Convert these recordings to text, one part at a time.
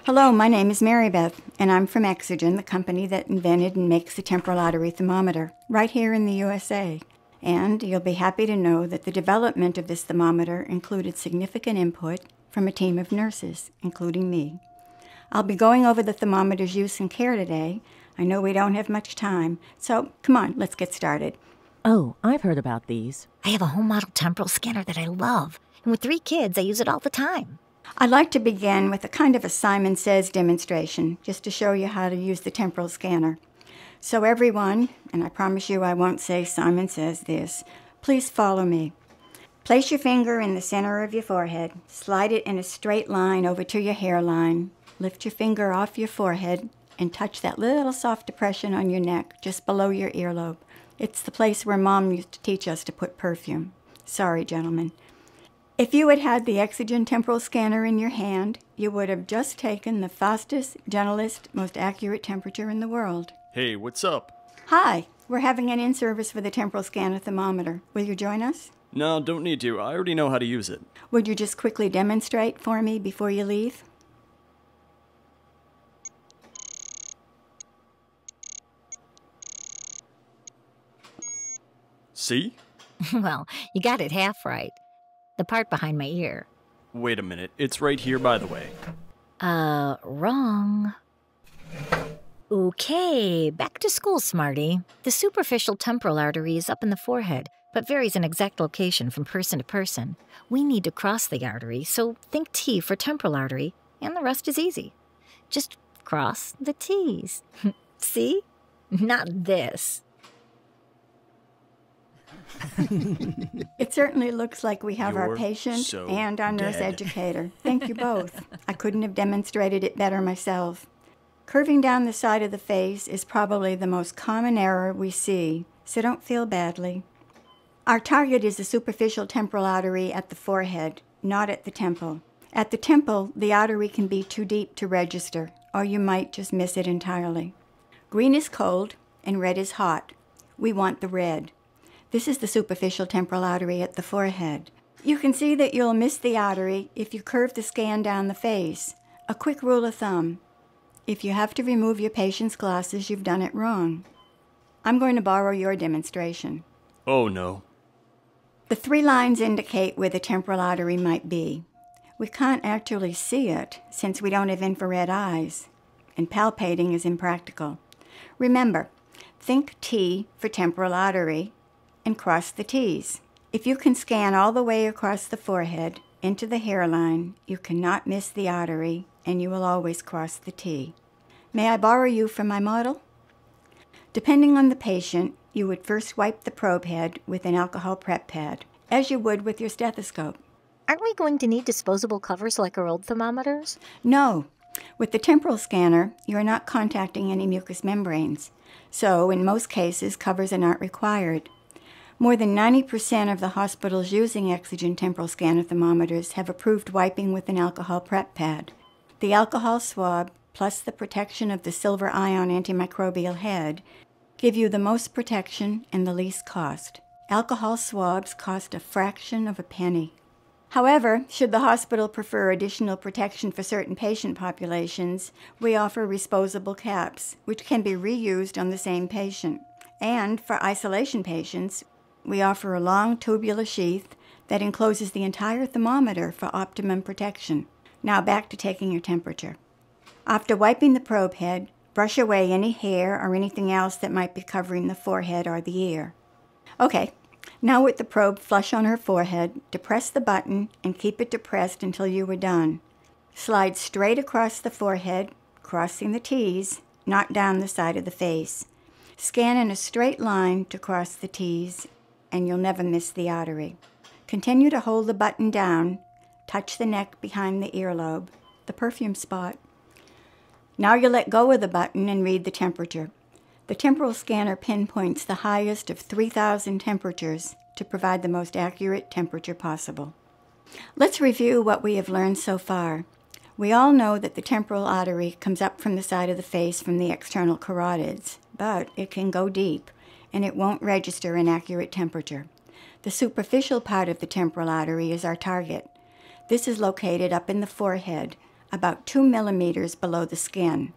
Hello, my name is Mary Beth, and I'm from Exergen, the company that invented and makes the temporal artery thermometer, right here in the USA. And you'll be happy to know that the development of this thermometer included significant input from a team of nurses, including me. I'll be going over the thermometer's use and care today. I know we don't have much time, so come on, let's get started. Oh, I've heard about these. I have a home model temporal scanner that I love, and with 3 kids, I use it all the time. I'd like to begin with a kind of a Simon Says demonstration, just to show you how to use the temporal scanner. So everyone, and I promise you I won't say Simon says this, please follow me. Place your finger in the center of your forehead, slide it in a straight line over to your hairline, lift your finger off your forehead, and touch that little soft depression on your neck, just below your earlobe. It's the place where Mom used to teach us to put perfume. Sorry, gentlemen. If you had had the Exergen temporal scanner in your hand, you would have just taken the fastest, gentlest, most accurate temperature in the world. Hey, what's up? Hi, we're having an in-service for the temporal scanner thermometer. Will you join us? No, don't need to. I already know how to use it. Would you just quickly demonstrate for me before you leave? See? Well, you got it half right. The part behind my ear. Wait a minute. It's right here, by the way. Wrong. Okay, back to school, smarty. The superficial temporal artery is up in the forehead, but varies in exact location from person to person. We need to cross the artery, so think T for temporal artery, and the rest is easy. Just cross the T's. See? Not this. It certainly looks like we have our You're patient so and our nurse dead. educator. Thank you both. I couldn't have demonstrated it better myself. Curving down the side of the face is probably the most common error we see, so don't feel badly. Our target is the superficial temporal artery at the forehead, not at the temple. At the temple, the artery can be too deep to register, or you might just miss it entirely. Green is cold and red is hot. We want the red. This is the superficial temporal artery at the forehead. You can see that you'll miss the artery if you curve the scan down the face. A quick rule of thumb: if you have to remove your patient's glasses, you've done it wrong. I'm going to borrow your demonstration. Oh, no. The 3 lines indicate where the temporal artery might be. We can't actually see it since we don't have infrared eyes, and palpating is impractical. Remember, think T for temporal artery, and cross the T's. If you can scan all the way across the forehead into the hairline, you cannot miss the artery, and you will always cross the T. May I borrow you for my model? Depending on the patient, you would first wipe the probe head with an alcohol prep pad, as you would with your stethoscope. Aren't we going to need disposable covers like our old thermometers? No. With the temporal scanner, you are not contacting any mucous membranes, so in most cases, covers are not required. More than 90% of the hospitals using Exergen temporal scanner thermometers have approved wiping with an alcohol prep pad. The alcohol swab, plus the protection of the silver ion antimicrobial head, give you the most protection and the least cost. Alcohol swabs cost a fraction of a penny. However, should the hospital prefer additional protection for certain patient populations, we offer disposable caps, which can be reused on the same patient. And for isolation patients, we offer a long tubular sheath that encloses the entire thermometer for optimum protection. Now back to taking your temperature. After wiping the probe head, brush away any hair or anything else that might be covering the forehead or the ear. Okay, now with the probe flush on her forehead, depress the button and keep it depressed until you are done. Slide straight across the forehead, crossing the T's, not down the side of the face. Scan in a straight line to cross the T's, and you'll never miss the artery. Continue to hold the button down, touch the neck behind the earlobe, the perfume spot. Now you let go of the button and read the temperature. The temporal scanner pinpoints the highest of 3,000 temperatures to provide the most accurate temperature possible. Let's review what we have learned so far. We all know that the temporal artery comes up from the side of the face from the external carotids, but it can go deep, and it won't register an accurate temperature. The superficial part of the temporal artery is our target. This is located up in the forehead, about 2 millimeters below the skin,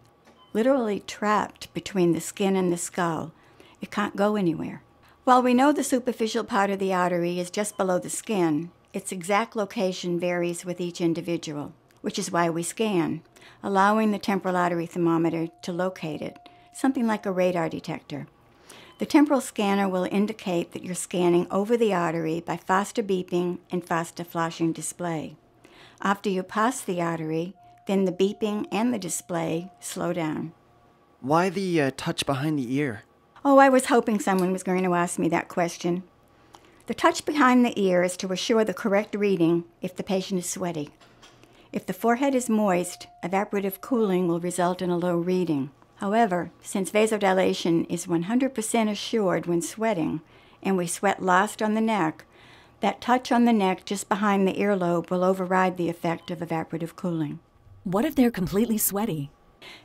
literally trapped between the skin and the skull. It can't go anywhere. While we know the superficial part of the artery is just below the skin, its exact location varies with each individual, which is why we scan, allowing the temporal artery thermometer to locate it, something like a radar detector. The temporal scanner will indicate that you're scanning over the artery by faster beeping and faster flashing display. After you pass the artery, then the beeping and the display slow down. Why the touch behind the ear? Oh, I was hoping someone was going to ask me that question. The touch behind the ear is to assure the correct reading if the patient is sweaty. If the forehead is moist, evaporative cooling will result in a low reading. However, since vasodilation is 100% assured when sweating, and we sweat last on the neck, that touch on the neck just behind the earlobe will override the effect of evaporative cooling. What if they're completely sweaty?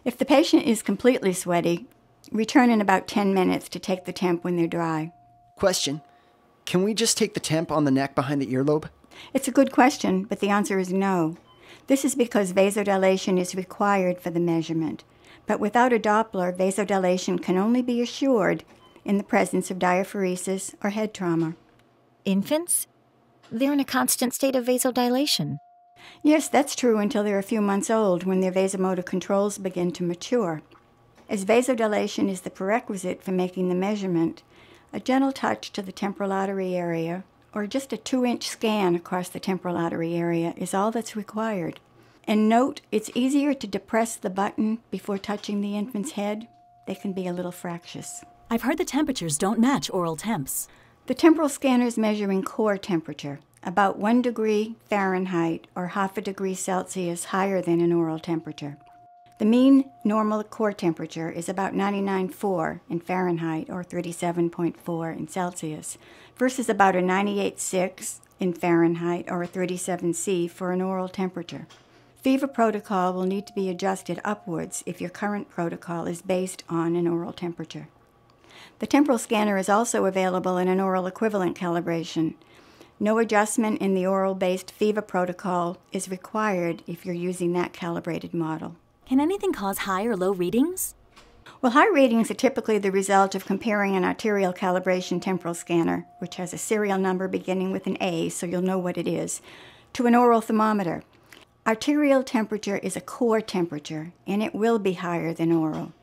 If the patient is completely sweaty, return in about 10 minutes to take the temp when they're dry. Question. Can we just take the temp on the neck behind the earlobe? It's a good question, but the answer is no. This is because vasodilation is required for the measurement. But without a Doppler, vasodilation can only be assured in the presence of diaphoresis or head trauma. Infants? They're in a constant state of vasodilation. Yes, that's true until they're a few months old, when their vasomotor controls begin to mature. As vasodilation is the prerequisite for making the measurement, a gentle touch to the temporal artery area, or just a 2-inch scan across the temporal artery area, is all that's required. And note, it's easier to depress the button before touching the infant's head. They can be a little fractious. I've heard the temperatures don't match oral temps. The temporal scanner is measuring core temperature, about 1 degree Fahrenheit or half a degree Celsius higher than an oral temperature. The mean normal core temperature is about 99.4 in Fahrenheit or 37.4 in Celsius, versus about a 98.6 in Fahrenheit or a 37°C for an oral temperature. Fever protocol will need to be adjusted upwards if your current protocol is based on an oral temperature. The temporal scanner is also available in an oral equivalent calibration. No adjustment in the oral-based fever protocol is required if you're using that calibrated model. Can anything cause high or low readings? Well, high readings are typically the result of comparing an arterial calibration temporal scanner, which has a serial number beginning with an A, so you'll know what it is, to an oral thermometer. Arterial temperature is a core temperature, and it will be higher than oral.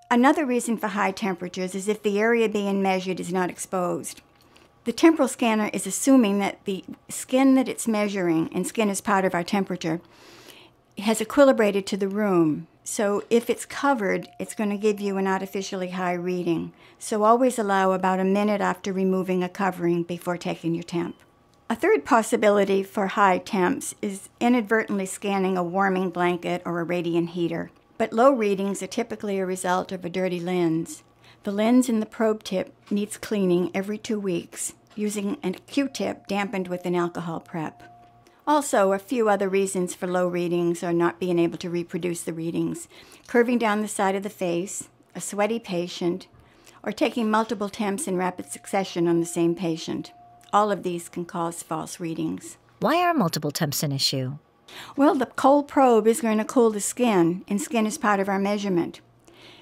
Another reason for high temperatures is if the area being measured is not exposed. The temporal scanner is assuming that the skin that it's measuring, and skin is part of our temperature, has equilibrated to the room. So if it's covered, it's going to give you an artificially high reading. So always allow about a minute after removing a covering before taking your temp. A third possibility for high temps is inadvertently scanning a warming blanket or a radiant heater. But low readings are typically a result of a dirty lens. The lens in the probe tip needs cleaning every 2 weeks using a Q-tip dampened with an alcohol prep. Also, a few other reasons for low readings are not being able to reproduce the readings: curving down the side of the face, a sweaty patient, or taking multiple temps in rapid succession on the same patient. All of these can cause false readings. Why are multiple temps an issue? Well, the cold probe is going to cool the skin, and skin is part of our measurement.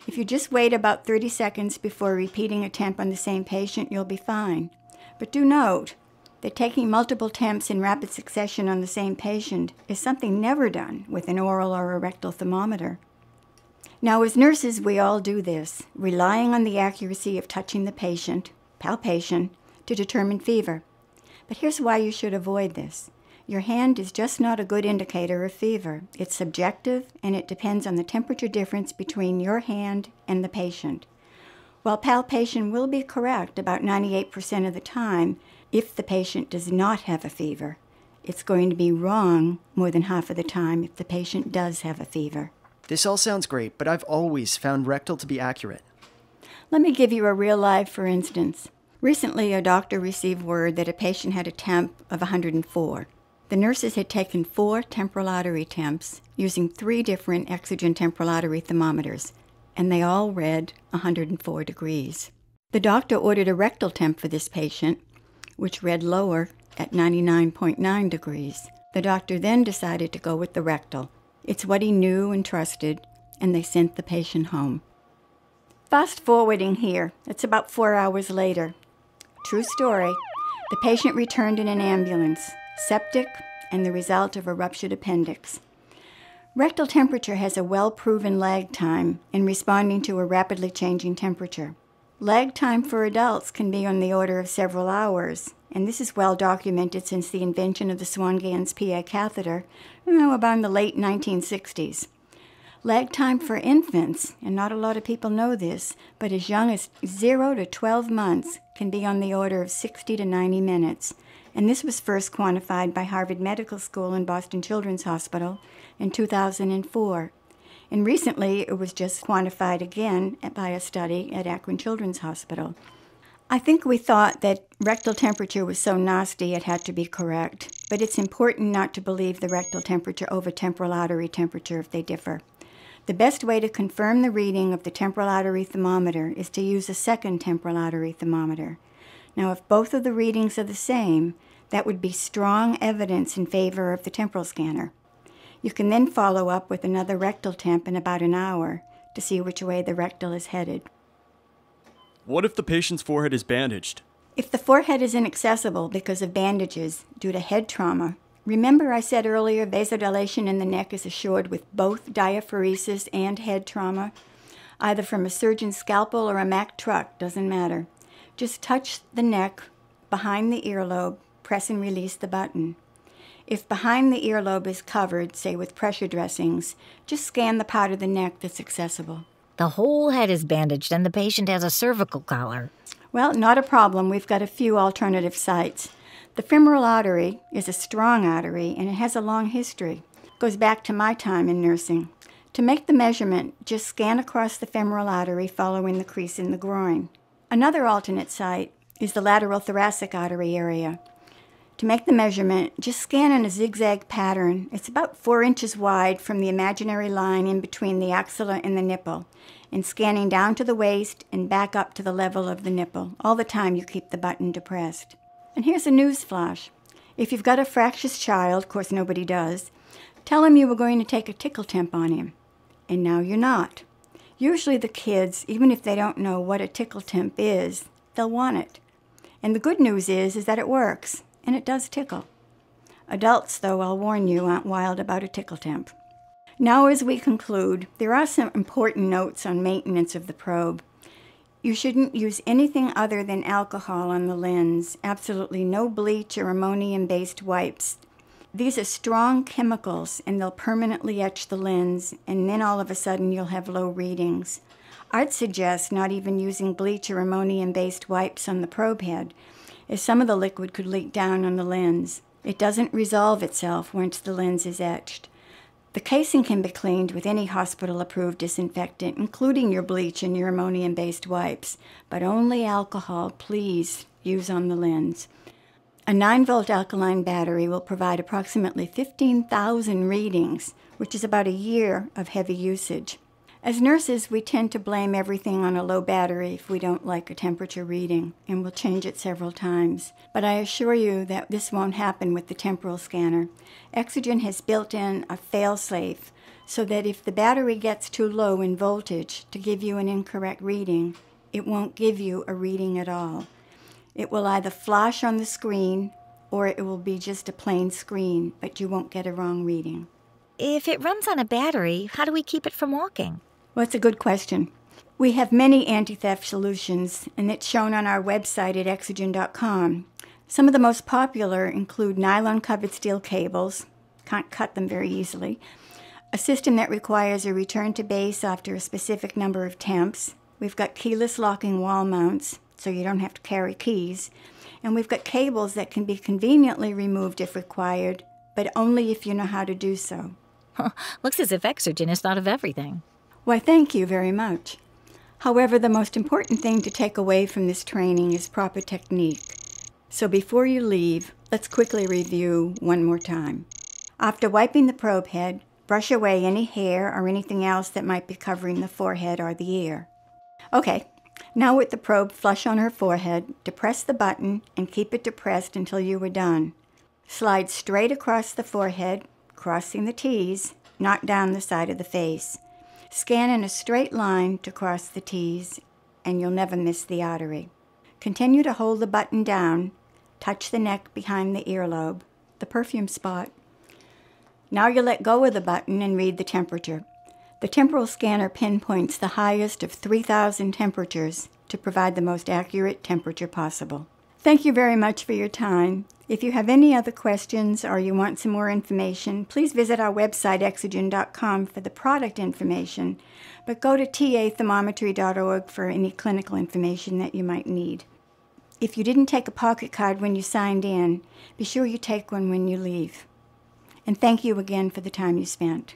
If you just wait about 30 seconds before repeating a temp on the same patient, you'll be fine. But do note that taking multiple temps in rapid succession on the same patient is something never done with an oral or a rectal thermometer. Now, as nurses, we all do this, relying on the accuracy of touching the patient, palpation, to determine fever. But here's why you should avoid this. Your hand is just not a good indicator of fever. It's subjective, and it depends on the temperature difference between your hand and the patient. While palpation will be correct about 98% of the time, if the patient does not have a fever, it's going to be wrong more than half of the time if the patient does have a fever. This all sounds great, but I've always found rectal to be accurate. Let me give you a real life for instance. Recently, a doctor received word that a patient had a temp of 104. The nurses had taken 4 temporal artery temps using 3 different Exergen temporal artery thermometers, and they all read 104 degrees. The doctor ordered a rectal temp for this patient, which read lower at 99.9 degrees. The doctor then decided to go with the rectal, It's what he knew and trusted, and they sent the patient home. Fast forwarding here, it's about 4 hours later. True story. The patient returned in an ambulance, septic, and the result of a ruptured appendix. Rectal temperature has a well-proven lag time in responding to a rapidly changing temperature. Lag time for adults can be on the order of several hours, and this is well documented since the invention of the Swan-Ganz PA catheter, about in the late 1960s. Lag time for infants, and not a lot of people know this, but as young as 0 to 12 months can be on the order of 60 to 90 minutes. And this was first quantified by Harvard Medical School and Boston Children's Hospital in 2004. And recently it was just quantified again by a study at Akron Children's Hospital. I think we thought that rectal temperature was so nasty it had to be correct, but it's important not to believe the rectal temperature over temporal artery temperature if they differ. The best way to confirm the reading of the temporal artery thermometer is to use a second temporal artery thermometer. Now, if both of the readings are the same, that would be strong evidence in favor of the temporal scanner. You can then follow up with another rectal temp in about an hour to see which way the rectal is headed. What if the patient's forehead is bandaged? If the forehead is inaccessible because of bandages due to head trauma, remember I said earlier vasodilation in the neck is assured with both diaphoresis and head trauma? Either from a surgeon's scalpel or a Mack truck, doesn't matter. Just touch the neck behind the earlobe, press and release the button. If behind the earlobe is covered, say with pressure dressings, just scan the part of the neck that's accessible. The whole head is bandaged and the patient has a cervical collar. Well, not a problem. We've got a few alternative sites. The femoral artery is a strong artery, and it has a long history. It goes back to my time in nursing. To make the measurement, just scan across the femoral artery following the crease in the groin. Another alternate site is the lateral thoracic artery area. To make the measurement, just scan in a zigzag pattern. It's about 4 inches wide from the imaginary line in between the axilla and the nipple, and scanning down to the waist and back up to the level of the nipple. All the time you keep the button depressed. And here's a news flash. If you've got a fractious child, of course nobody does, tell him you were going to take a tickle temp on him. And now you're not. Usually the kids, even if they don't know what a tickle temp is, they'll want it. And the good news is that it works. And it does tickle. Adults, though, I'll warn you, aren't wild about a tickle temp. Now, as we conclude, there are some important notes on maintenance of the probe. You shouldn't use anything other than alcohol on the lens, absolutely no bleach or ammonium-based wipes. These are strong chemicals, and they'll permanently etch the lens, and then all of a sudden you'll have low readings. I'd suggest not even using bleach or ammonium-based wipes on the probe head, as some of the liquid could leak down on the lens. It doesn't resolve itself once the lens is etched. The casing can be cleaned with any hospital-approved disinfectant, including your bleach and your ammonium-based wipes, but only alcohol, please, use on the lens. A 9-volt alkaline battery will provide approximately 15,000 readings, which is about a year of heavy usage. As nurses, we tend to blame everything on a low battery if we don't like a temperature reading, and we'll change it several times. But I assure you that this won't happen with the temporal scanner. Exergen has built in a fail-safe so that if the battery gets too low in voltage to give you an incorrect reading, it won't give you a reading at all. It will either flash on the screen or it will be just a plain screen, but you won't get a wrong reading. If it runs on a battery, how do we keep it from walking? Well, that's a good question. We have many anti-theft solutions, and it's shown on our website at exergen.com. Some of the most popular include nylon-covered steel cables, can't cut them very easily, a system that requires a return to base after a specific number of temps. We've got keyless locking wall mounts, so you don't have to carry keys, and we've got cables that can be conveniently removed if required, but only if you know how to do so. Looks as if Exergen has thought of everything. Why, thank you very much. However, the most important thing to take away from this training is proper technique. So before you leave, let's quickly review one more time. After wiping the probe head, brush away any hair or anything else that might be covering the forehead or the ear. Okay, now with the probe flush on her forehead, depress the button and keep it depressed until you are done. Slide straight across the forehead, crossing the T's, not down the side of the face. Scan in a straight line to cross the T's, and you'll never miss the artery. Continue to hold the button down, touch the neck behind the earlobe, the perfume spot. Now you let go of the button and read the temperature. The temporal scanner pinpoints the highest of 3,000 temperatures to provide the most accurate temperature possible. Thank you very much for your time. If you have any other questions or you want some more information, please visit our website, exergen.com, for the product information, but go to tathermometry.org for any clinical information that you might need. If you didn't take a pocket card when you signed in, be sure you take one when you leave. And thank you again for the time you spent.